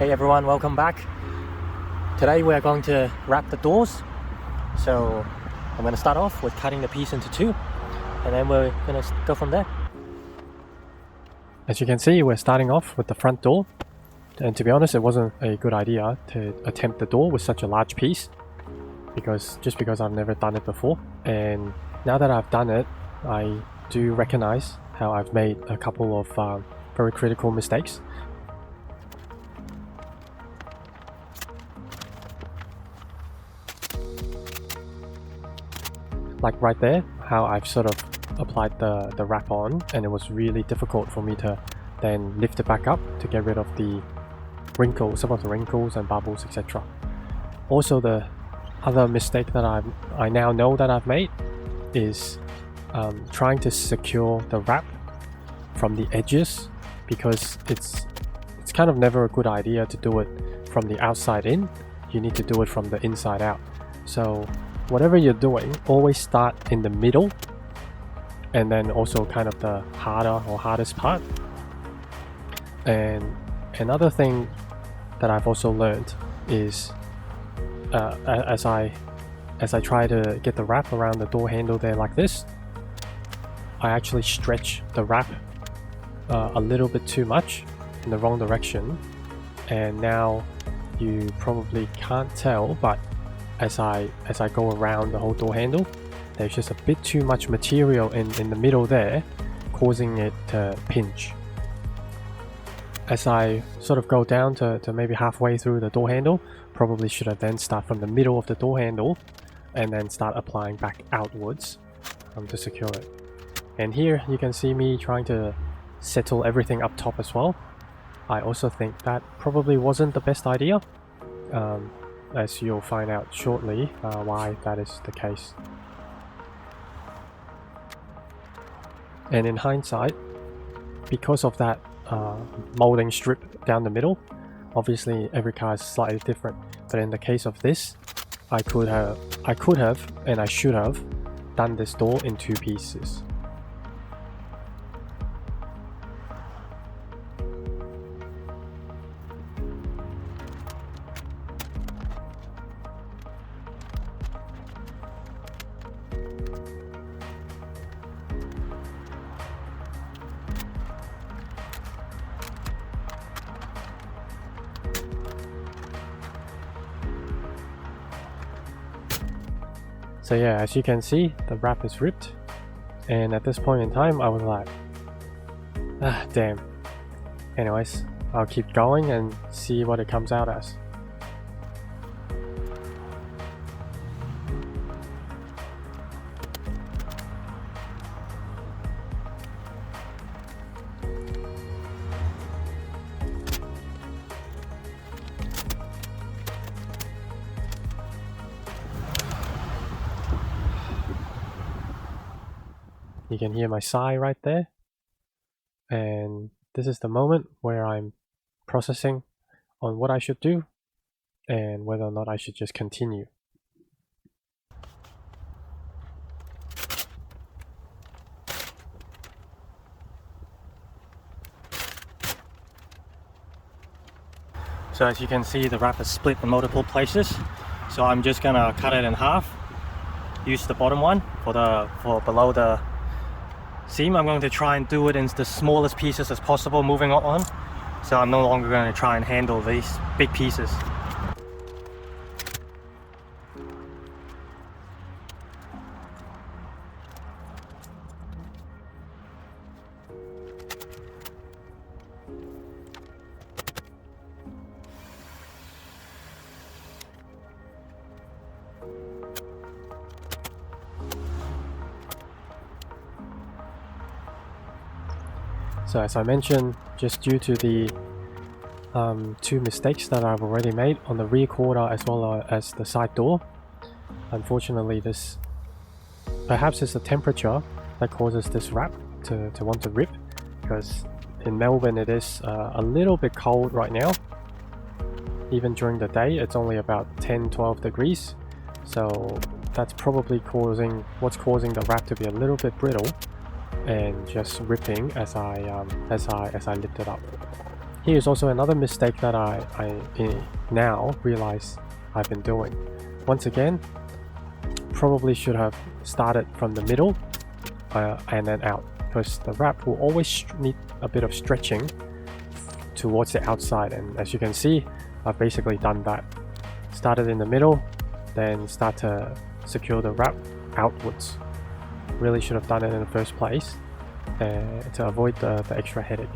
Hey everyone, welcome back. Today we're going to wrap the doors. So I'm going to start off with cutting the piece into two, and then we're going to go from there. As you can see, we're starting off with the front door. And to be honest, it wasn't a good idea to attempt the door with such a large piece, because I've never done it before. And now that I've done it, I do recognize how I've made a couple of very critical mistakes. Like right there, how I've sort of applied the wrap on, and it was really difficult for me to then lift it back up to get rid of the wrinkles, some of the wrinkles and bubbles, etc. Also, the other mistake that I now know that I've made is trying to secure the wrap from the edges, because it's kind of never a good idea to do it from the outside in. You need to do it from the inside out. So whatever you're doing, always start in the middle, and then also kind of the hardest part. And another thing that I've also learned is as I try to get the wrap around the door handle there like this, I actually stretch the wrap a little bit too much in the wrong direction. And now you probably can't tell, but as I go around the whole door handle, there's just a bit too much material in the middle there, causing it to pinch. As I sort of go down to maybe halfway through the door handle, probably should have then start from the middle of the door handle and then start applying back outwards to secure it. And here you can see me trying to settle everything up top as well. I also think that probably wasn't the best idea. As you'll find out shortly why that is the case. And in hindsight, because of that molding strip down the middle, obviously every car is slightly different, but in the case of this, I could have and I should have done this door in two pieces. So yeah, as you can see, the wrap is ripped, and at this point in time I was like, damn. Anyways, I'll keep going and see what it comes out as. You can hear my sigh right there, and this is the moment where I'm processing on what I should do and whether or not I should just continue. So as you can see, the wrap is split in multiple places, so I'm just gonna cut it in half. Use the bottom one for below the seam. I'm going to try and do it in the smallest pieces as possible moving on, so I'm no longer going to try and handle these big pieces. So as I mentioned, just due to the two mistakes that I've already made on the rear quarter as well as the side door, unfortunately this perhaps it's the temperature that causes this wrap to want to rip, because in Melbourne it is a little bit cold right now. Even during the day it's only about 10-12 degrees, so that's probably what's causing the wrap to be a little bit brittle and just ripping as I lift it up. Here's also another mistake that I now realize I've been doing. Once again, probably should have started from the middle and then out, because the wrap will always need a bit of stretching towards the outside, and as you can see, I've basically done that. Started in the middle, then start to secure the wrap outwards. Really should have done it in the first place to avoid the extra headache.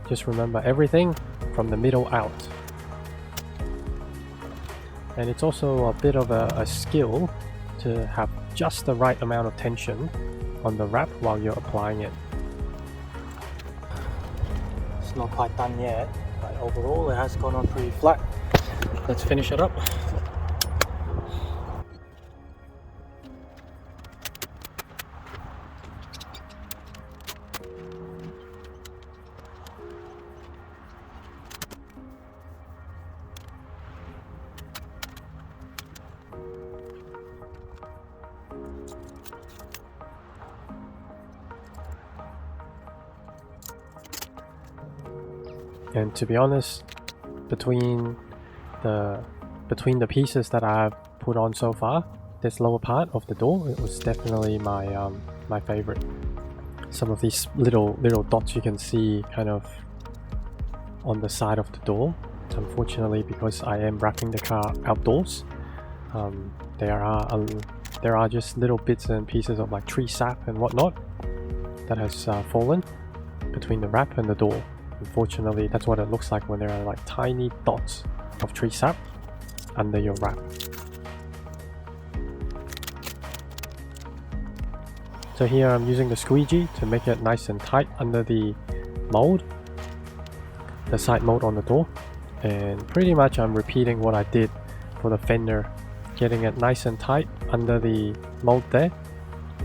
Just remember everything from the middle out. And it's also a bit of a skill to have just the right amount of tension on the wrap while you're applying it. It's not quite done yet, but overall it has gone on pretty flat. Let's finish it up. And to be honest, between the pieces that I've put on so far, this lower part of the door, it was definitely my my favorite. Some of these little dots you can see kind of on the side of the door. Unfortunately, because I am wrapping the car outdoors, there are just little bits and pieces of like tree sap and whatnot that has fallen between the wrap and the door. Unfortunately, that's what it looks like when there are like tiny dots of tree sap under your wrap. So here I'm using the squeegee to make it nice and tight under the mold, the side mold on the door, and pretty much I'm repeating what I did for the fender, getting it nice and tight under the mold there,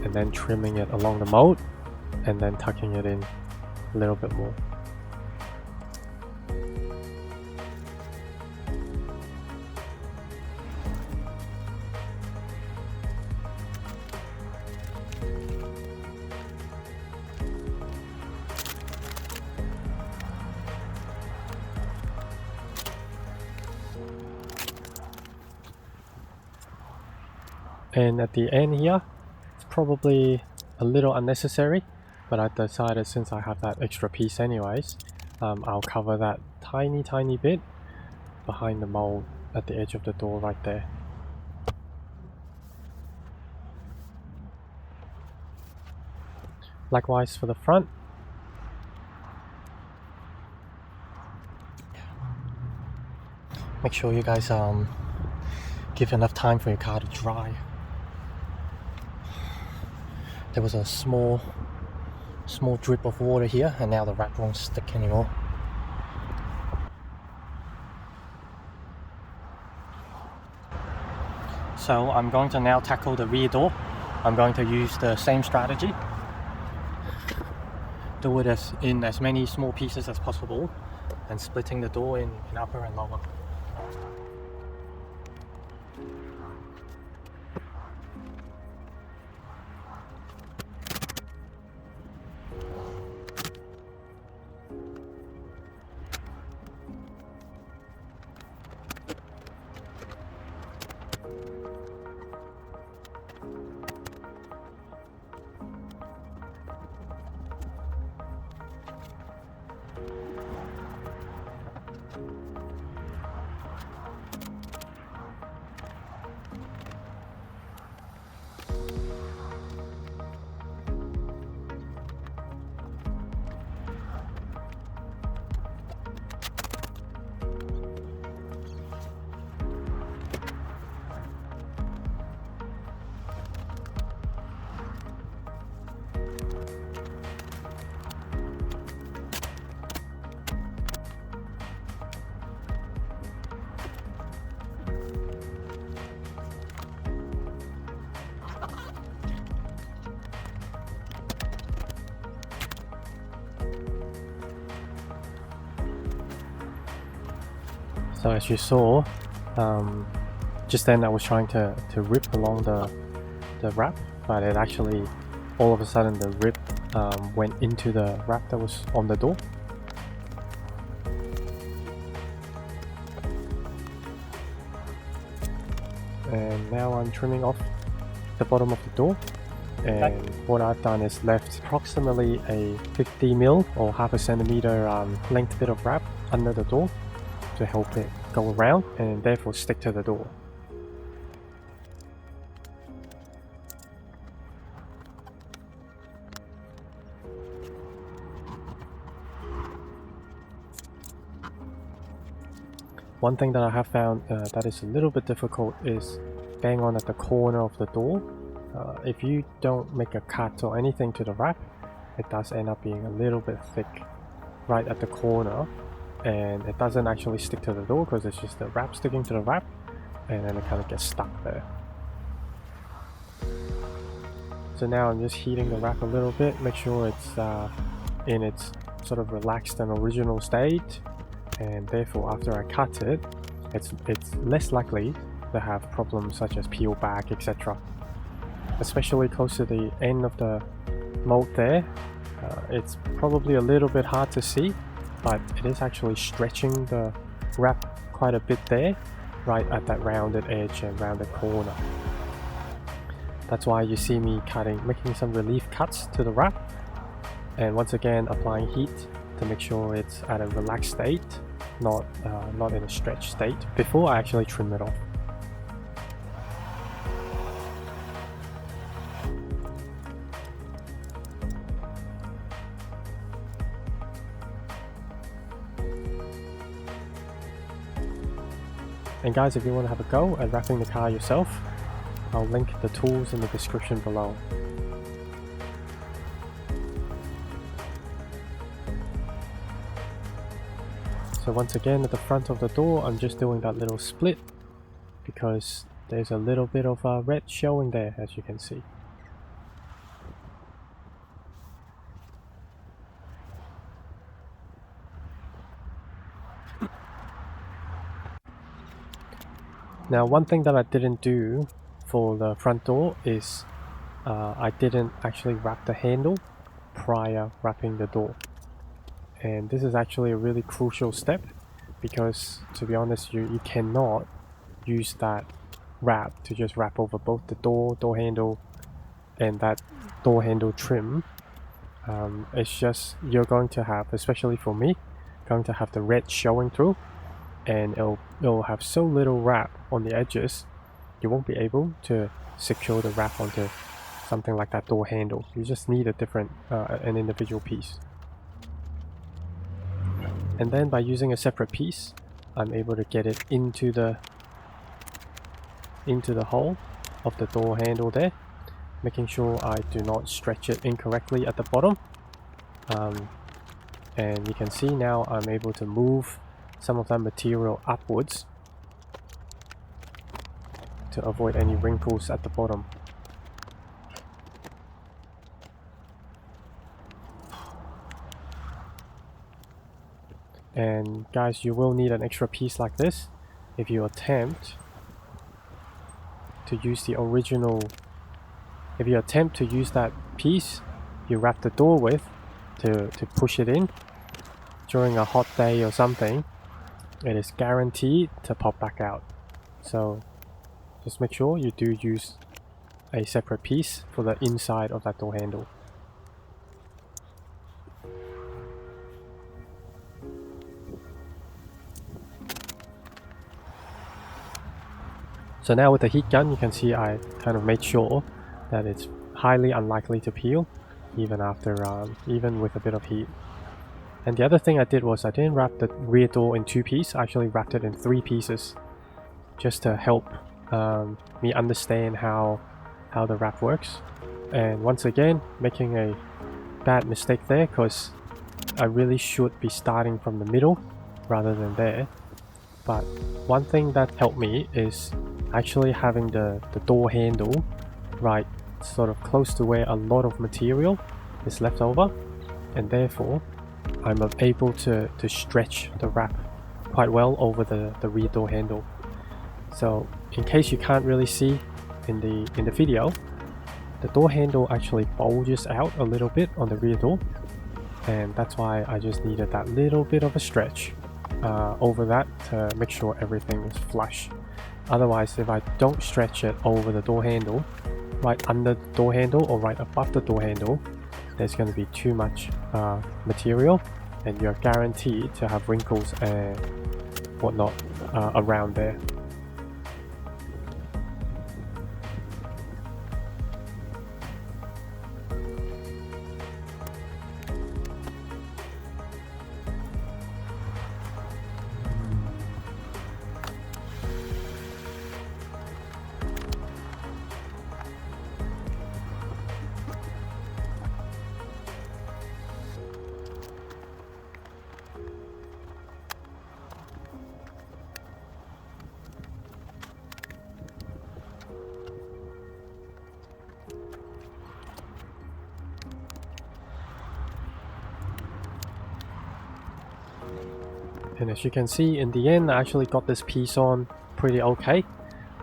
and then trimming it along the mold, and then tucking it in a little bit more. And at the end here, it's probably a little unnecessary, but I decided since I have that extra piece anyways, I'll cover that tiny bit behind the mold at the edge of the door right there. Likewise for the front. Make sure you guys give enough time for your car to dry. There was a small drip of water here, and now the wrap won't stick anymore. So I'm going to now tackle the rear door. I'm going to use the same strategy. Do it in as many small pieces as possible, and splitting the door in upper and lower. So as you saw, just then I was trying to rip along the wrap, but it actually, all of a sudden the rip went into the wrap that was on the door. and now I'm trimming off the bottom of the door. And what I've done is left approximately a 50mm or half a centimeter length bit of wrap under the door to help it go around and therefore stick to the door. One thing that I have found that is a little bit difficult is bang on at the corner of the door. If you don't make a cut or anything to the wrap, it does end up being a little bit thick right at the corner, and it doesn't actually stick to the door because it's just the wrap sticking to the wrap, and then it kind of gets stuck there. So now I'm just heating the wrap a little bit, make sure it's in its sort of relaxed and original state, and therefore after I cut it, it's less likely to have problems such as peel back, etc. Especially close to the end of the mold there. It's probably a little bit hard to see, but it is actually stretching the wrap quite a bit there, right at that rounded edge and rounded corner. That's why you see me making some relief cuts to the wrap, and once again applying heat to make sure it's at a relaxed state, not in a stretched state, before I actually trim it off. And guys, if you want to have a go at wrapping the car yourself, I'll link the tools in the description below. So once again at the front of the door, I'm just doing that little split because there's a little bit of red showing there, as you can see. Now, one thing that I didn't do for the front door is I didn't actually wrap the handle prior wrapping the door. And this is actually a really crucial step because, to be honest, you cannot use that wrap to just wrap over both the door handle and that door handle trim. It's just, you're going to have, especially for me, going to have the red showing through, and it'll have so little wrap on the edges, you won't be able to secure the wrap onto something like that door handle. You just need a different, an individual piece. And then by using a separate piece, I'm able to get it into the hole of the door handle there, making sure I do not stretch it incorrectly at the bottom. And you can see now I'm able to move some of that material upwards to avoid any wrinkles at the bottom. And guys, you will need an extra piece like this if you attempt to use the original. If you attempt to use that piece you wrap the door with to push it in during a hot day or something, it is guaranteed to pop back out. So just make sure you do use a separate piece for the inside of that door handle. So now with the heat gun, you can see I kind of made sure that it's highly unlikely to peel even after even with a bit of heat. And the other thing I did was I didn't wrap the rear door in 2 pieces, I actually wrapped it in 3 pieces just to help me understand how the wrap works. And once again, making a bad mistake there because I really should be starting from the middle rather than there. But one thing that helped me is actually having the door handle right sort of close to where a lot of material is left over, and therefore I'm able to stretch the wrap quite well over the rear door handle. So in case you can't really see in the video, the door handle actually bulges out a little bit on the rear door, and that's why I just needed that little bit of a stretch over that to make sure everything is flush. Otherwise, if I don't stretch it over the door handle, right under the door handle or right above the door handle, there's going to be too much material, and you're guaranteed to have wrinkles and whatnot around there. And as you can see, in the end, I actually got this piece on pretty okay,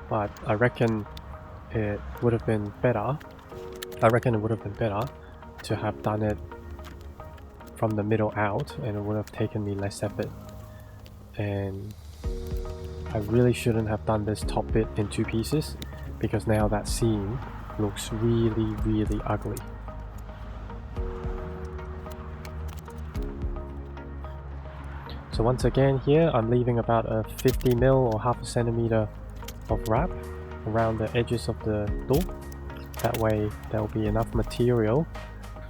but I reckon it would have been better. To have done it from the middle out, and it would have taken me less effort. And I really shouldn't have done this top bit in 2 pieces, because now that seam looks really, really ugly. So once again here, I'm leaving about a 50 mil or half a centimeter of wrap around the edges of the door. That way there will be enough material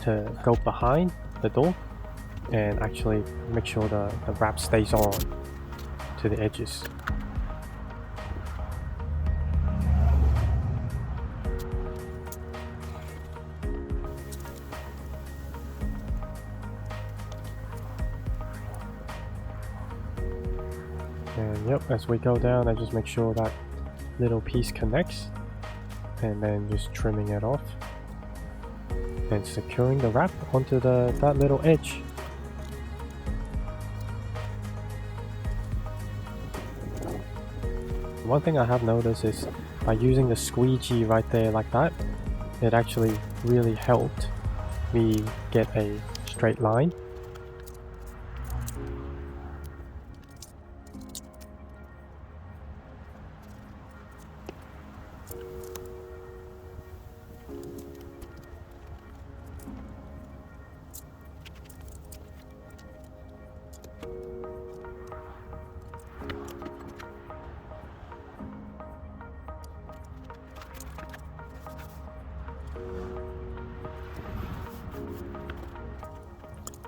to go behind the door and actually make sure the wrap stays on to the edges. And yep, as we go down, I just make sure that little piece connects, and then just trimming it off and securing the wrap onto that little edge. One thing I have noticed is by using the squeegee right there like that, it actually really helped me get a straight line.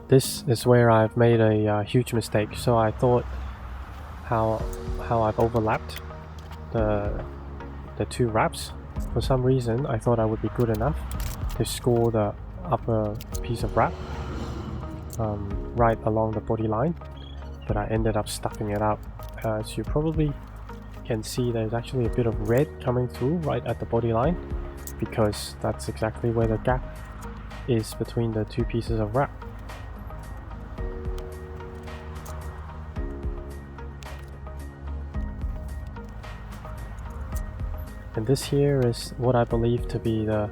This is where I've made a huge mistake. So I thought how I've overlapped the 2 wraps. For some reason, I thought I would be good enough to score the upper piece of wrap right along the body line, but I ended up stuffing it up. As you probably can see, there's actually a bit of red coming through right at the body line, because that's exactly where the gap is between the 2 pieces of wrap. And this here is what I believe to be the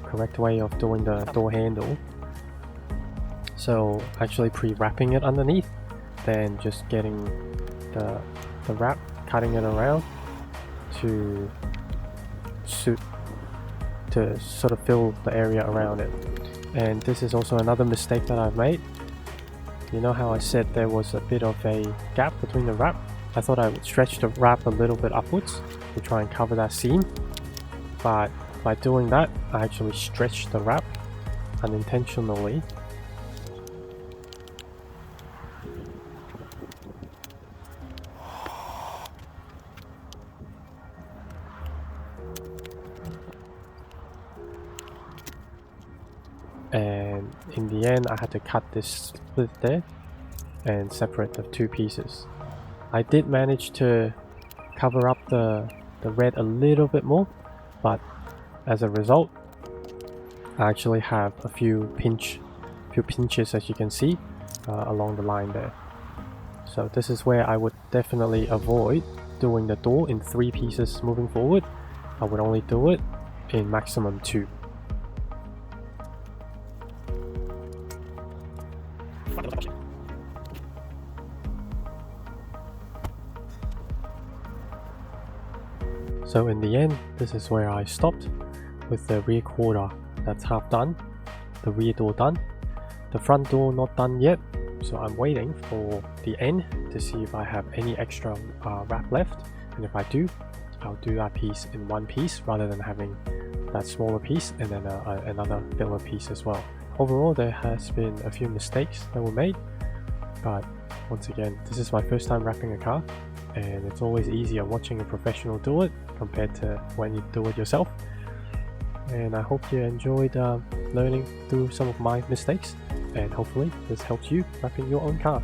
correct way of doing the door handle. So actually pre-wrapping it underneath, then just getting the wrap, cutting it around to sort of fill the area around it. And this is also another mistake that I've made. You know how I said there was a bit of a gap between the wrap? I thought I would stretch the wrap a little bit upwards to try and cover that seam, but by doing that, I actually stretched the wrap unintentionally. And in the end, I had to cut this split there and separate the 2 pieces. I did manage to cover up the red a little bit more, but as a result, I actually have a few pinches, as you can see, along the line there. So this is where I would definitely avoid doing the door in 3 pieces moving forward. I would only do it in maximum 2. So in the end, this is where I stopped, with the rear quarter that's half done, the rear door done, the front door not done yet, so I'm waiting for the end to see if I have any extra wrap left, and if I do, I'll do that piece in one piece rather than having that smaller piece and then another filler piece as well. Overall, there has been a few mistakes that were made, but once again, this is my first time wrapping a car, and it's always easier watching a professional do it compared to when you do it yourself. And I hope you enjoyed learning through some of my mistakes, and hopefully this helps you wrapping your own car.